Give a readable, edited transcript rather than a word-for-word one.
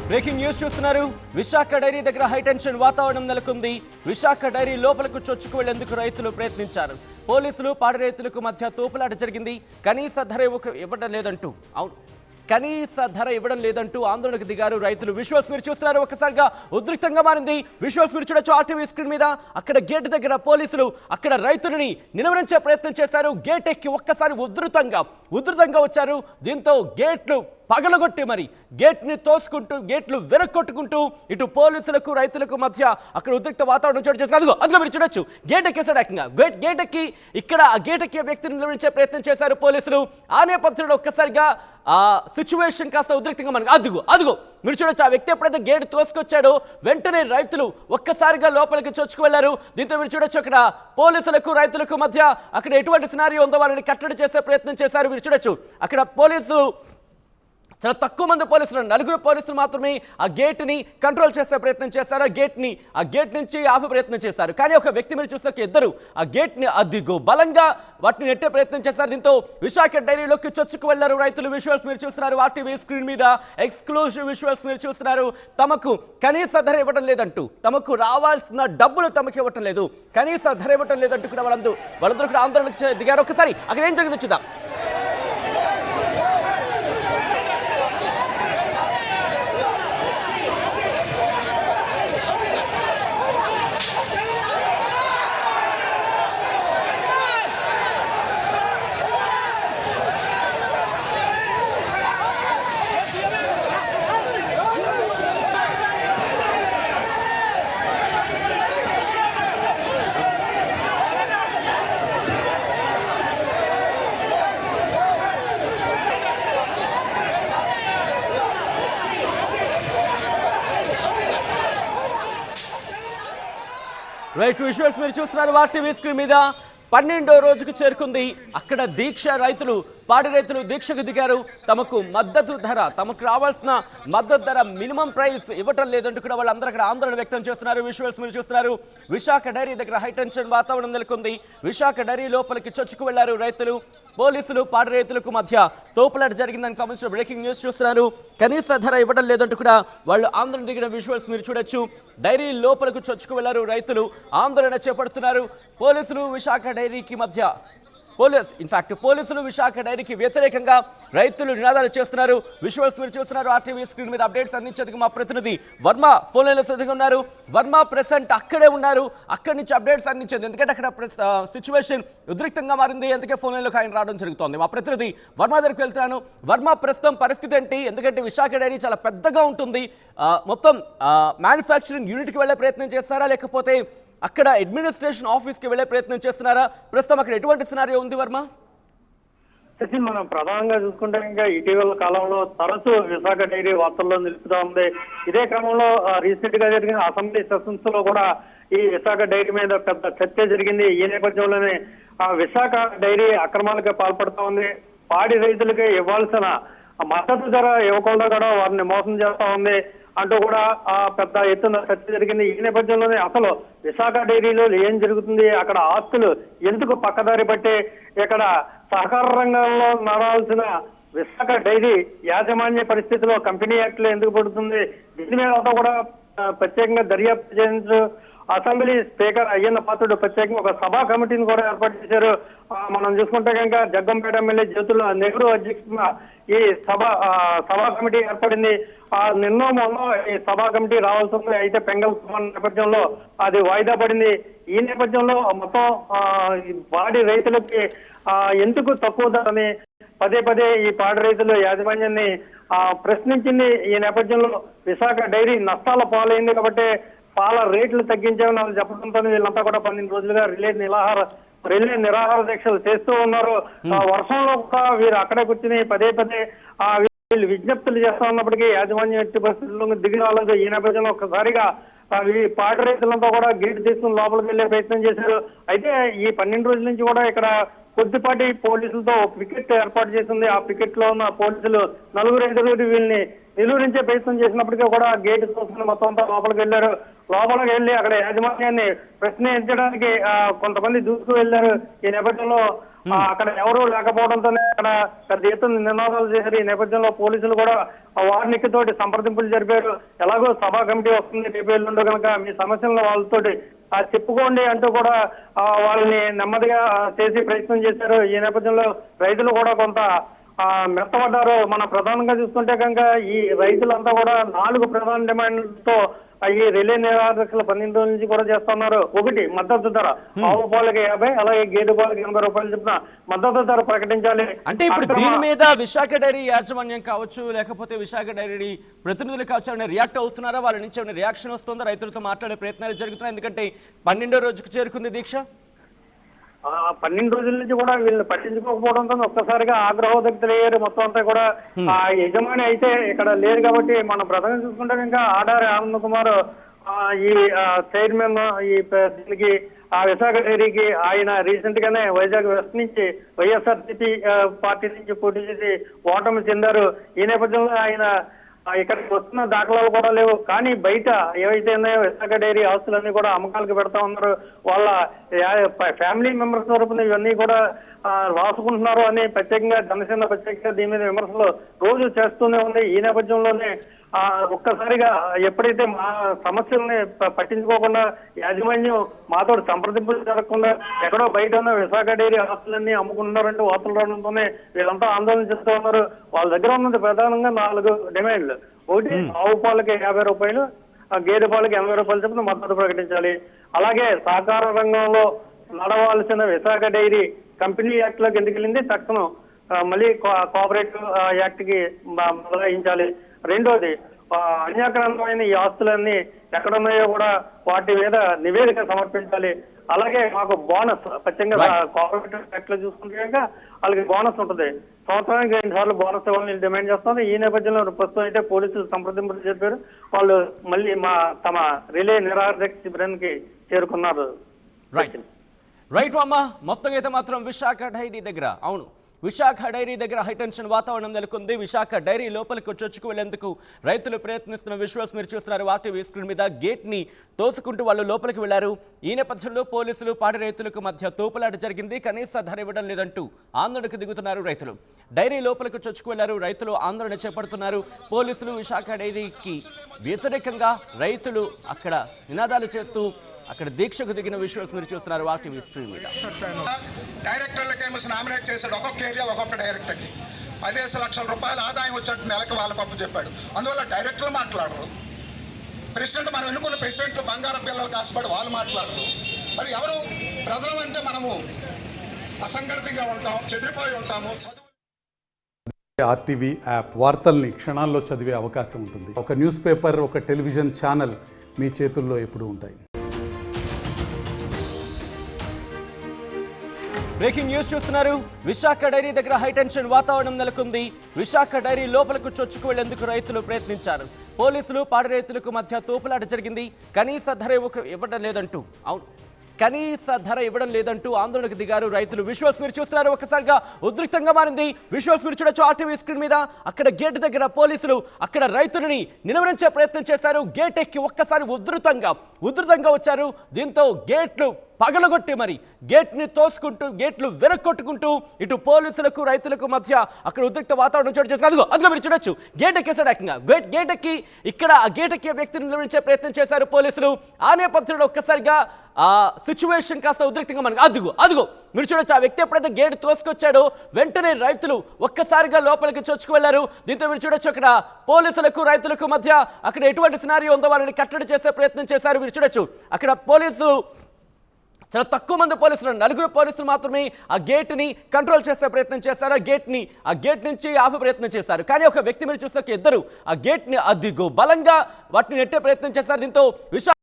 Breaking news చూస్తున్నారు. Visakha dairy దగ్గర high tension వాతావరణం నెలకొంది. విశాఖ డైరీ లోపలకు చొచ్చుకు వెళ్లేందుకు రైతులు ప్రయత్నించారు. పోలీసులు పాడి రైతులకు మధ్య తోపులాట జరిగింది. కనీస ధర ఇవ్వడం లేదంటూ కనీస ధర ఇవ్వడం లేదంటూ ఆందోళనకు దిగారు రైతులు. విజువల్స్ మీరు చూస్తున్నారు. ఒక్కసారిగా ఉద్రిక్తంగా మారింది. విజువల్స్ మీరు చూడొచ్చు ఆర్టీవీ స్క్రీన్ మీద. అక్కడ గేట్ దగ్గర పోలీసులు అక్కడ రైతులని నిలువరించే ప్రయత్నం చేశారు. గేట్ ఎక్కి ఒక్కసారి ఉధృతంగా వచ్చారు. దీంతో గేట్లు పగలగొట్టి మరి గేట్ని తోసుకుంటూ గేట్లు వెనక్కొట్టుకుంటూ ఇటు పోలీసులకు రైతులకు మధ్య అక్కడ ఉద్రిక్త వాతావరణం చోటు చేసుకుని అదిగో మీరు చూడొచ్చు గేట్ ఎక్కేసాడు. ఏకంగా గేట్ ఎక్కి ఇక్కడ ఆ గేట్ ఎక్కే వ్యక్తిని నిలవరించే ప్రయత్నం చేశారు పోలీసులు. ఆ నేపథ్యంలో ఒక్కసారిగా ఆ సిచ్యువేషన్ కాస్త ఉద్రిక్తంగా మనకి అదిగో మీరు చూడొచ్చు ఆ వ్యక్తి ఎప్పుడైతే గేట్ తోసుకొచ్చాడో వెంటనే రైతులు ఒక్కసారిగా లోపలికి చొచ్చుకు వెళ్లారు. దీంతో మీరు చూడొచ్చు అక్కడ పోలీసులకు రైతులకు మధ్య అక్కడ ఎటువంటి సినారియో ఉందో వాళ్ళని కట్టడి చేసే ప్రయత్నం చేశారు. మీరు చూడొచ్చు అక్కడ పోలీసు చాలా తక్కువ మంది పోలీసులు, 4 పోలీసులు మాత్రమే ఆ గేట్ని కంట్రోల్ చేసే ప్రయత్నం చేశారు. ఆ గేట్ నుంచి ఆపే ప్రయత్నం చేశారు. కానీ ఒక వ్యక్తి మీరు చూస్తే ఇద్దరు ఆ గేట్ని బలంగా వాటిని నెట్టే ప్రయత్నం చేశారు. దీంతో విశాఖ డైరీలోకి చొచ్చుకు వెళ్లారు రైతులు. విజువల్స్ మీరు చూస్తున్నారు ఆర్టీవీ స్క్రీన్ మీద. ఎక్స్క్లూజివ్ విజువల్స్ మీరు చూస్తున్నారు. తమకు కనీస ధర ఇవ్వడం లేదంటూ, తమకు రావాల్సిన డబ్బులు తమకు ఇవ్వటం లేదు, కనీస ధర ఇవ్వటం లేదంటూ కూడా వాళ్ళందరూ కూడా ఆందోళనకు దిగారు. ఒకసారి అక్కడ ఏం జరిగిందో చూద్దాం. రైట్ విజువల్స్ మీరు చూస్తున్నారు ఆర్టీవీ స్క్రీన్ మీద. 12వ రోజుకు చేరుకుంది. అక్కడ పాడి రైతులు దీక్షకు దిగారు. తమకు రావాల్సిన మద్దతు ధర మినిమం ప్రైస్ ఇవ్వటం లేదంటూ కూడా వాళ్ళందరూ అక్కడ ఆందోళన వ్యక్తం చేస్తున్నారు. విజువల్స్ మీరు చూస్తున్నారు. విశాఖ డైరీ దగ్గర హైటెన్షన్ వాతావరణం నెలకొంది. విశాఖ డైరీ లోపలికి చొచ్చుకు వెళ్లారు రైతులు. పోలీసులు పాడి రైతులకు మధ్య తోపులాట జరిగిందని సంబంధించిన బ్రేకింగ్ న్యూస్ చూస్తున్నారు. కనీస ధర ఇవ్వడం లేదంటూ కూడా వాళ్ళు ఆందోళన దిగిన విజువల్స్ మీరు చూడొచ్చు. డైరీ లోపలకు చొచ్చుకు వెళ్లారు రైతులు, ఆందోళన చేపడుతున్నారు. పోలీసులు విశాఖ డైరీకి మధ్య పోలీసులు విశాఖ డైరీకి వ్యతిరేకంగా రైతులు నినాదాలు చేస్తున్నారు. విజువల్స్ మీరు చూస్తున్నారు ఆర్టీవీ స్క్రీన్ మీద. అప్డేట్స్ అందించేందుకు మా ప్రతినిధి వర్మ ఫోన్ లైన్లో సిద్ధంగా ఉన్నారు. వర్మ ప్రెసెంట్ అక్కడే ఉన్నారు. అక్కడి నుంచి అప్డేట్స్ అందించేది, ఎందుకంటే అక్కడ సిచ్యువేషన్ ఉద్రిక్తంగా మారింది. అందుకే ఫోన్ లైన్లోకి ఆయన రావడం జరుగుతోంది. మా ప్రతినిధి వర్మ దగ్గరికి వెళ్తున్నాను. వర్మ, ప్రస్తుతం పరిస్థితి ఏంటి? ఎందుకంటే విశాఖ డైరీ చాలా పెద్దగా ఉంటుంది. మొత్తం మ్యానుఫ్యాక్చరింగ్ యూనిట్కి వెళ్ళే ప్రయత్నం చేస్తారా, లేకపోతే అక్కడ అడ్మినిస్ట్రేషన్ ఆఫీస్కి వెళ్లే ప్రయత్నం చేస్తున్నారా? ప్రస్తుతం అక్కడ ఎటువంటి సినారియో ఉంది వర్మ? మనం ప్రధానంగా చూసుకుంటే ఇంకా ఇటీవల కాలంలో తరచూ విశాఖ డైరీ వార్తల్లో నిలుపుతా ఉంది. ఇదే క్రమంలో రీసెంట్ గా జరిగిన అసెంబ్లీ సెషన్స్ లో కూడా ఈ విశాఖ డైరీ మీద పెద్ద చర్చ జరిగింది. ఈ నేపథ్యంలోనే విశాఖ డైరీ అక్రమాలకే పాల్పడుతూ ఉంది. పాడి రైతులకి ఇవ్వాల్సిన మద్దతు ధర ఇవ్వకుండా కూడా వారిని మోసం చేస్తా ఉంది అంటూ కూడా పెద్ద ఎత్తున చర్చ జరిగింది. ఈ నేపథ్యంలోనే అసలు విశాఖ డైరీలో ఏం జరుగుతుంది, అక్కడ ఆస్తులు ఎందుకు పక్కదారి పట్టి ఇక్కడ సహకార రంగంలో నడవాల్సిన విశాఖ డైరీ యాజమాన్య పరిస్థితిలో కంపెనీ యాక్ట్ లో ఎందుకు పడుతుంది, దీని మీద కూడా ప్రత్యేకంగా దర్యాప్తు చేయించు అసెంబ్లీ స్పీకర్ అయ్యన్న పాత్రుడు ప్రత్యేకంగా ఒక సభా కమిటీని కూడా ఏర్పాటు చేశారు. మనం చూసుకుంటే కనుక జగ్గంపేట ఎమ్మెల్యే జ్యోతుల నెహ్రూ అధ్యక్షతన ఈ సభా కమిటీ ఏర్పడింది. నిన్నో మొన్న ఈ సభా కమిటీ రావాల్సి ఉంది. అయితే పెంగల్ సభ నేపథ్యంలో అది వాయిదా పడింది. ఈ నేపథ్యంలో మొత్తం పాడి రైతులకి ఎందుకు తక్కువ ధరని పదే ఈ పాడి రైతుల యాజమాన్యాన్ని ప్రశ్నించింది. ఈ నేపథ్యంలో విశాఖ డైరీ నష్టాల పాలైంది కాబట్టి పాల రేట్లు తగ్గించామని వాళ్ళు చెప్పడంతో వీళ్ళంతా కూడా 12 రోజులుగా రిలే నిరాహార దీక్షలు చేస్తూ ఉన్నారు. వర్షంలో కూడా వీరు అక్కడే కూర్చుని పదే వీళ్ళు విజ్ఞప్తులు చేస్తా ఉన్నప్పటికీ యాజమాన్యం ఎట్టి పరిస్థితుల్లో దిగి రాలేదు. ఈ నేపథ్యంలో ఒక్కసారిగా ఈ పాడి రైతులంతా కూడా గేట్ తీసుకుని లోపలికి వెళ్లే ప్రయత్నం చేశారు. అయితే ఈ 12 రోజుల నుంచి కూడా ఇక్కడ కొద్దిపాటి పోలీసులతో పికెట్ ఏర్పాటు చేసింది. ఆ పికెట్ లో ఉన్న పోలీసులు 4 వీళ్ళని నిలువరించే ప్రయత్నం చేసినప్పటికీ కూడా గేట్ చూసుకుని మొత్తం అంతా లోపలికి వెళ్లి అక్కడ యాజమాన్యాన్ని ప్రశ్నించడానికి కొంతమంది దూసుకు వెళ్లారు. ఈ నేపథ్యంలో అక్కడ ఎవరు లేకపోవడంతోనే అక్కడ పెద్ద ఎత్తున నినాదాలు చేశారు. ఈ నేపథ్యంలో పోలీసులు కూడా వార్నికితోటి సంప్రదింపులు జరిపారు. ఎలాగో సభా కమిటీ వస్తుంది రేపు ఎల్లుండో కనుక మీ సమస్యలను వాళ్ళతోటి చెప్పుకోండి అంటూ కూడా వాళ్ళని నెమ్మదిగా చేసి ప్రయత్నం చేశారు. ఈ నేపథ్యంలో రైతులు కూడా కొంత మెత్తపడ్డారు. మనం ప్రధానంగా చూసుకుంటే కనుక ఈ రైతులంతా కూడా 4 ప్రధాన డిమాండ్లతో ఈ రిలే నిరాదక్షల 12 రోజుల నుంచి కూడా చేస్తున్నారు. ఒకటి, మద్దతు ధర. ఆవు పాలకి 50, అలాగే గేదె పాలకి 80 రూపాయలు చొప్పున మద్దతు ధర ప్రకటించాలి. అంటే ఇప్పుడు దీని మీద విశాఖ డైరీ యాజమాన్యం కావచ్చు, లేకపోతే విశాఖ డైరీ ప్రతినిధులు కావచ్చు, ఏమైనా రియాక్ట్ అవుతున్నారా? వాళ్ళ నుంచి ఏమైనా రియాక్షన్ వస్తుందా? రైతులతో మాట్లాడే ప్రయత్నాలు జరుగుతున్నాయి, ఎందుకంటే 12వ రోజుకు చేరుకుంది దీక్ష. 12 రోజుల నుంచి కూడా వీళ్ళు పట్టించుకోకపోవడంతో ఒక్కసారిగా ఆగ్రహోదగ్ధులయ్యారు. మొత్తం అంతా కూడా ఆ యజమాని అయితే ఇక్కడ లేదు కాబట్టి మనం ప్రధానంగా చూసుకుంటే ఇంకా ఆడారి ఆనంద్ కుమార్ ఈ చైర్మన్ దీనికి విశాఖ డైరీకి ఆయన రీసెంట్ గానే వైజాగ్ వెస్ట్ నుంచి వైఎస్ఆర్సీపీ పార్టీ నుంచి పోటీ చేసి ఓటమి చెందారు. ఈ నేపథ్యంలో ఆయన ఇక్కడికి వస్తున్న దాఖలాలు కూడా లేవు. కానీ బయట ఏవైతే ఉన్నాయో విశాఖ డైరీ ఆస్తులన్నీ కూడా అమ్మకాలకు పెడతా ఉన్నారు. వాళ్ళ ఫ్యామిలీ మెంబర్స్ తరపున ఇవన్నీ కూడా రాసుకుంటున్నారు అని ప్రత్యేకంగా జనసేన ప్రత్యేకంగా దీని మీద విమర్శలు రోజు చేస్తూనే ఉంది. ఈ నేపథ్యంలోనే ఒక్కసారిగా ఎప్పుడైతే మా సమస్యల్ని పట్టించుకోకుండా యాజమాన్యం మాతో సంప్రదింపులు జరగకుండా ఎక్కడో బయట ఉన్న విశాఖ డైరీ ఆస్తులన్నీ అమ్ముకుంటున్నారంటే వార్తలు రావడంతోనే వీళ్ళంతా ఆందోళన చేస్తూ ఉన్నారు. వాళ్ళ దగ్గర ఉన్నది ప్రధానంగా 4 డిమాండ్లు. ఒకటి, ఆవు పాలకి 50 రూపాయలు, గేదె పాలకి 80 రూపాయలు చొప్పున మద్దతు ప్రకటించాలి. అలాగే సహకార రంగంలో నడవాల్సిన విశాఖ డైరీ కంపెనీ యాక్ట్ లోకి ఎందుకు వెళ్ళింది, తక్షణం మళ్ళీ కోఆపరేటివ్ యాక్ట్ కి బదలాయించాలి. రెండోది, అన్యాక్రాంతమైన ఈ ఆస్తులన్నీ ఎక్కడున్నాయో కూడా వాటి మీద నివేదిక సమర్పించాలి. అలాగే మాకు బోనస్, ప్రత్యేకంగా కోఆపరేటివ్ యాక్ట్ లో చూసుకుంటే కనుక వాళ్ళకి బోనస్ ఉంటుంది. సంవత్సరానికి 2 సార్లు బోనస్ ఇవ్వాలని డిమాండ్ చేస్తుంది. ఈ నేపథ్యంలో ప్రస్తుతం అయితే పోలీసులు సంప్రదింపులు చెప్పారు. వాళ్ళు మళ్ళీ తమ రిలే నిరాదక్ష శిబిరానికి చేరుకున్నారు. రైట్ అమ్మా, మొత్తం అయితే మాత్రం విశాఖ డైరీ దగ్గర, అవును, విశాఖ డైరీ దగ్గర హైటెన్షన్ వాతావరణం నెలకొంది. విశాఖ డైరీ లోపలికి చొచ్చుకు వెళ్లేందుకు రైతులు ప్రయత్నిస్తున్న విజువల్స్ మీరు చూస్తున్నారు. ఆర్టీవీ స్క్రీన్ మీద గేట్ ని తోసుకుంటూ వాళ్ళు లోపలికి వెళ్లారు. ఈ నేపథ్యంలో పోలీసులు పాడి రైతులకు మధ్య తోపులాట జరిగింది. కనీస ధర ఇవ్వడం లేదంటూ ఆందోళనకు దిగుతున్నారు రైతులు. డైరీ లోపలికి చొచ్చుకు వెళ్లారు. రైతులు ఆందోళన చేపడుతున్నారు. పోలీసులు విశాఖ డైరీకి వ్యతిరేకంగా రైతులు అక్కడ నినాదాలు చేస్తూ అక్కడ దీక్షకు దిగిన విజువల్స్ మీరు చూస్తున్నారు ఆర్టీవీ స్క్రీన్ మీద. డైరెక్టర్లకేమో నామినేట్ చేశాడు. ఒక్కొక్క ఏరియా ఒక్కొక్క డైరెక్టర్కి 15 లక్షల రూపాయల ఆదాయం వచ్చేట్టు నెలకు వాళ్ళ పప్పు చెప్పాడు. అందువల్ల డైరెక్టర్లు మాట్లాడరు. ప్రెసిడెంట్, మనం ఎన్నుకున్న ప్రెసిడెంట్లు బంగారు పిల్లలు కాసుపడి వాళ్ళు మాట్లాడరు. మరి ఎవరు ప్రజలు అంటే మనము అసంఘటితంగా ఉంటాం, చెదిరిపోయి ఉంటాము. ఆర్టీవీ యాప్ వార్తల్ని క్షణాల్లో చదివే అవకాశం ఉంటుంది. ఒక న్యూస్ పేపర్, ఒక టెలివిజన్ ఛానల్ మీ చేతుల్లో ఎప్పుడూ ఉంటాయి. బ్రేకింగ్ న్యూస్ చూస్తున్నారు. విశాఖ డైరీ దగ్గర హైటెన్షన్ వాతావరణం నెలకొంది. విశాఖ డైరీ లోపలకు చొచ్చుకు వెళ్లేందుకు రైతులు ప్రయత్నించారు. పోలీసులు పాడి రైతులకు మధ్య తోపులాట జరిగింది. కనీస ధర ఇవ్వడం లేదంటూ, అవును, కనీస ధర ఇవ్వడం లేదంటూ ఆందోళనకు దిగారు రైతులు. విజువల్స్ మీరు చూస్తున్నారు. ఒక్కసారిగా ఉద్రిక్తంగా మారింది. విజువల్స్ మీరు చూడొచ్చు ఆర్టీవీ స్క్రీన్ మీద. అక్కడ గేట్ దగ్గర పోలీసులు అక్కడ రైతులని నిలువరించే ప్రయత్నం చేశారు. గేట్ ఎక్కి ఒక్కసారి ఉధృతంగా వచ్చారు. దీంతో గేట్లు పగలగొట్టి మరి గేట్ని తోసుకుంటూ, గేట్లు వెనక్కొట్టుకుంటూ ఇటు పోలీసులకు రైతులకు మధ్య అక్కడ ఉద్రిక్త వాతావరణం చోటు చేసుకుని అదిగో మీరు చూడొచ్చు గేట్ ఎక్కేసాడు. ఏకంగా గేట్ ఎక్కి ఇక్కడ ఆ గేట్ ఎక్కే వ్యక్తిని నిలవరించే ప్రయత్నం చేశారు పోలీసులు. ఆ నేపథ్యంలో ఒక్కసారిగా ఆ సిచ్యువేషన్ కాస్త ఉద్రిక్తంగా మనకి అదిగో మీరు చూడొచ్చు. ఆ వ్యక్తి ఎప్పుడైతే గేట్ తోసుకొచ్చాడో వెంటనే రైతులు ఒక్కసారిగా లోపలికి చొచ్చుకు వెళ్లారు. దీంతో మీరు చూడొచ్చు అక్కడ పోలీసులకు రైతులకు మధ్య అక్కడ ఎటువంటి సినారియో ఉందో వాళ్ళని కట్టడి చేసే ప్రయత్నం చేశారు. మీరు చూడొచ్చు అక్కడ పోలీసులు చాలా తక్కువ మంది పోలీసులు, 4 పోలీసులు మాత్రమే ఆ గేట్ని కంట్రోల్ చేసే ప్రయత్నం చేశారు. ఆ గేట్ నుంచి ఆపే ప్రయత్నం చేశారు. కానీ ఒక వ్యక్తి మీరు చూస్తే 2 ఆ గేట్ని అదిగో బలంగా వాటిని నెట్టే ప్రయత్నం చేశారు. దీంతో